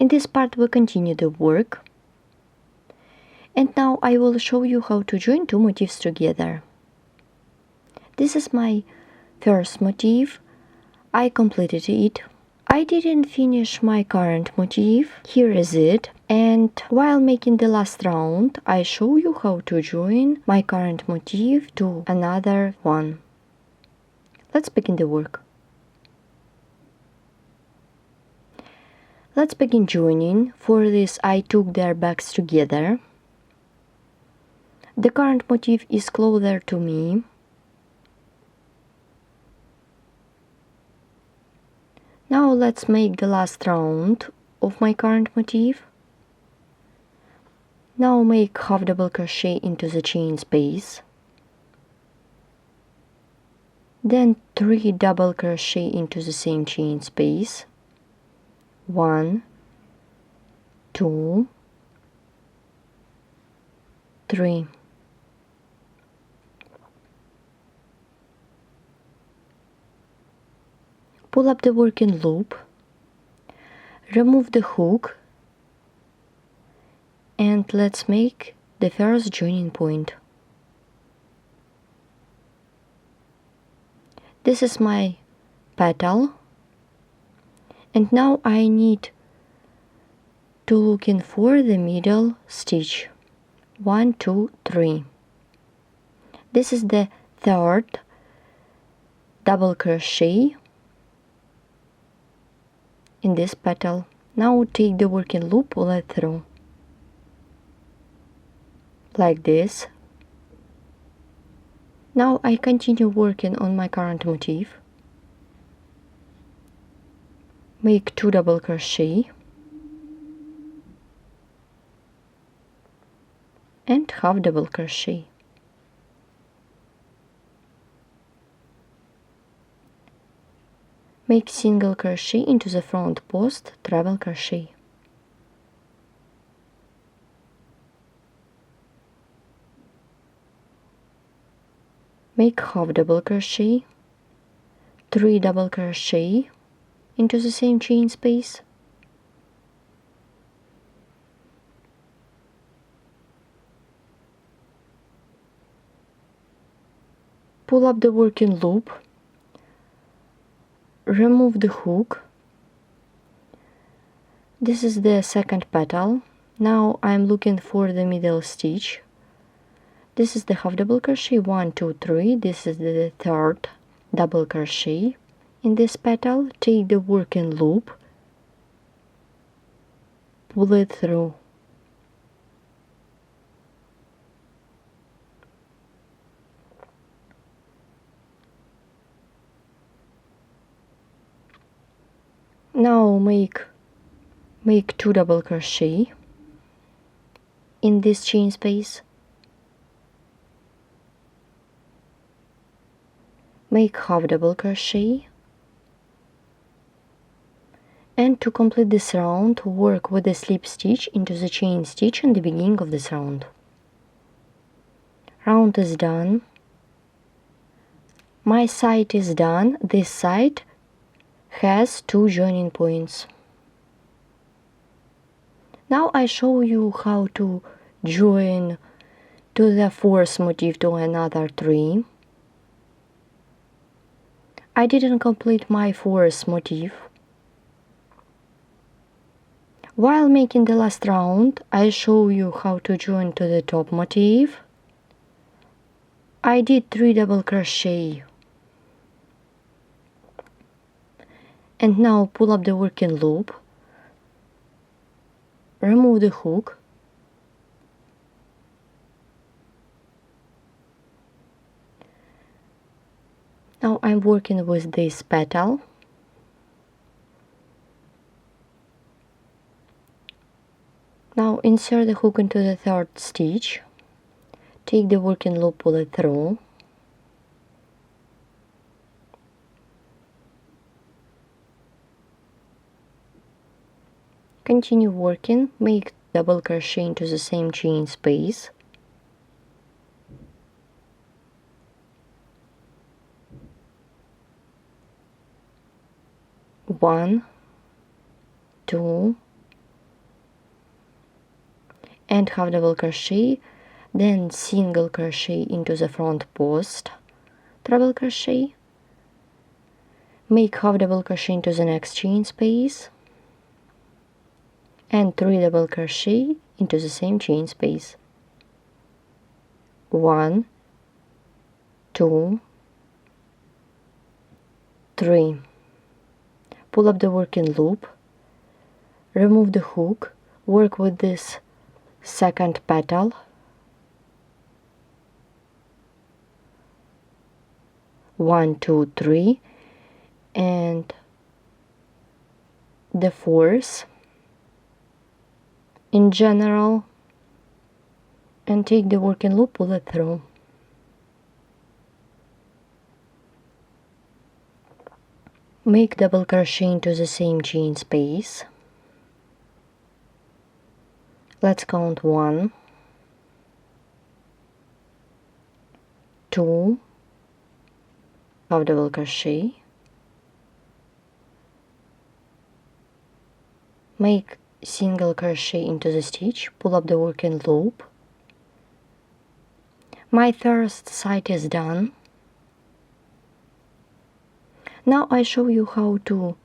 In this part we continue the work. And now I will show you how to join two motifs together. This is my first motif. I completed it. I didn't finish my current motif. Here is it. And while making the last round, I show you how to join my current motif to another one. Let's begin the work. Let's begin joining. For this I took their backs together. The current motif is closer to me. Now let's make the last round of my current motif. Now make half double crochet into the chain space. Then 3 double crochet into the same chain space. 1, 2, 3. Pull up the working loop, remove the hook, and let's make the first joining point. This is my petal, and now I need to look in for the middle stitch. 1, 2, 3. This is the third double crochet in this petal. Now take the working loop, pull it through like this. Now I continue working on my current motif. Make 2 double crochet and half double crochet. Make single crochet into the front post, treble crochet. Make half double crochet, 3 double crochet into the same chain space. Pull up the working loop, remove the hook. This is the second petal. Now I'm looking for the middle stitch. This is the half double crochet, 1, 2, 3. This is the third double crochet in this petal. Take the working loop, pull it through. Now make 2 double crochet in this chain space. Make half double crochet. And to complete this round, work with the slip stitch into the chain stitch in the beginning of this round. Round is done. My side is done. This side has 2 joining points. Now I show you how to join to the fourth motif to another 3. I didn't complete my fourth motif. While making the last round, I show you how to join to the top motif. I did 3 double crochet. And now pull up the working loop, remove the hook, now I'm working with this petal. Now insert the hook into the third stitch, take the working loop, pull it through. Continue working, make double crochet into the same chain space. One, 2, and half double crochet, then single crochet into the front post, treble crochet, make half double crochet into the next chain space, and 3 double crochet into the same chain space. 1, 2, 3. Pull up the working loop, remove the hook, work with this second petal, 1, 2, 3, and the 4th in general, and take the working loop, pull it through. Make double crochet into the same chain space. Let's count 1, 2, half double crochet, make single crochet into the stitch, pull up the working loop. My first side is done. Now I show you how to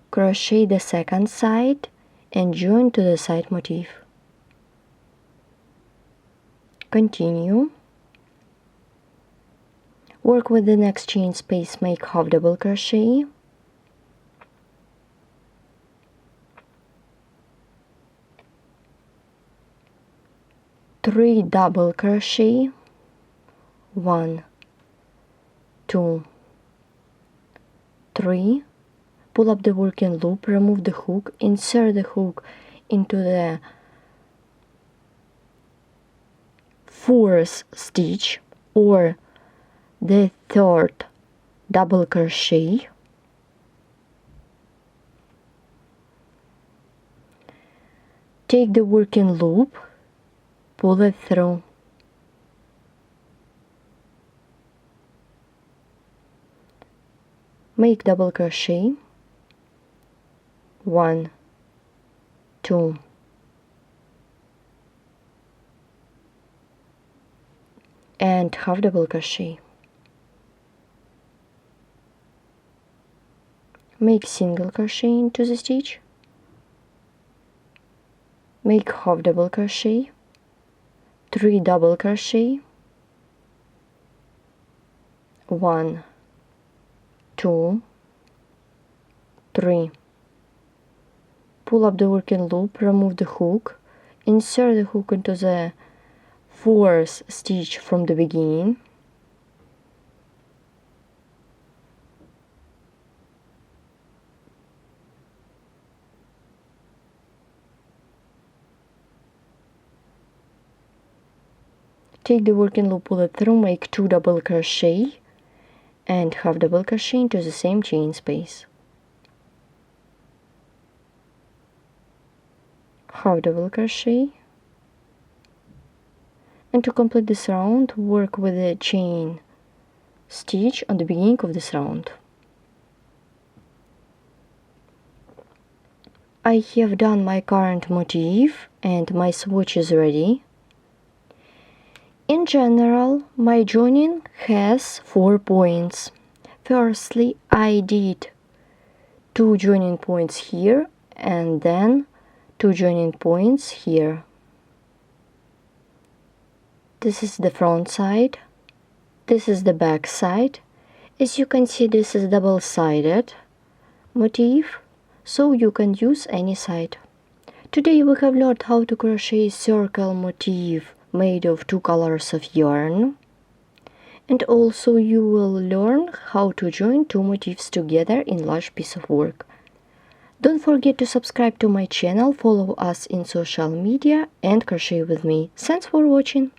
crochet the second side and join to the side motif. Continue. Work with the next chain space, make half double crochet, three double crochet, 1, 2, 3, pull up the working loop, remove the hook, insert the hook into the 4th stitch or the 3rd double crochet, take the working loop, pull it through, make double crochet, 1, 2, and half double crochet, make single crochet into the stitch, make half double crochet, 3 double crochet, 1, 2, 3, pull up the working loop, remove the hook, insert the hook into the 4th stitch from the beginning, take the working loop, pull it through, make 2 double crochet and half double crochet into the same chain space, half double crochet, and to complete this round, work with the chain stitch on the beginning of this round. I have done my current motif and my swatch is ready. In general, my joining has 4 points. Firstly, I did 2 joining points here and then 2 joining points here. This is the front side, this is the back side. As you can see, this is double-sided motif, so you can use any side. Today we have learned how to crochet circle motif made of 2 colors of yarn, and also you will learn how to join 2 motifs together in large piece of work. Don't forget to subscribe to my channel, follow us in social media and crochet with me. Thanks for watching!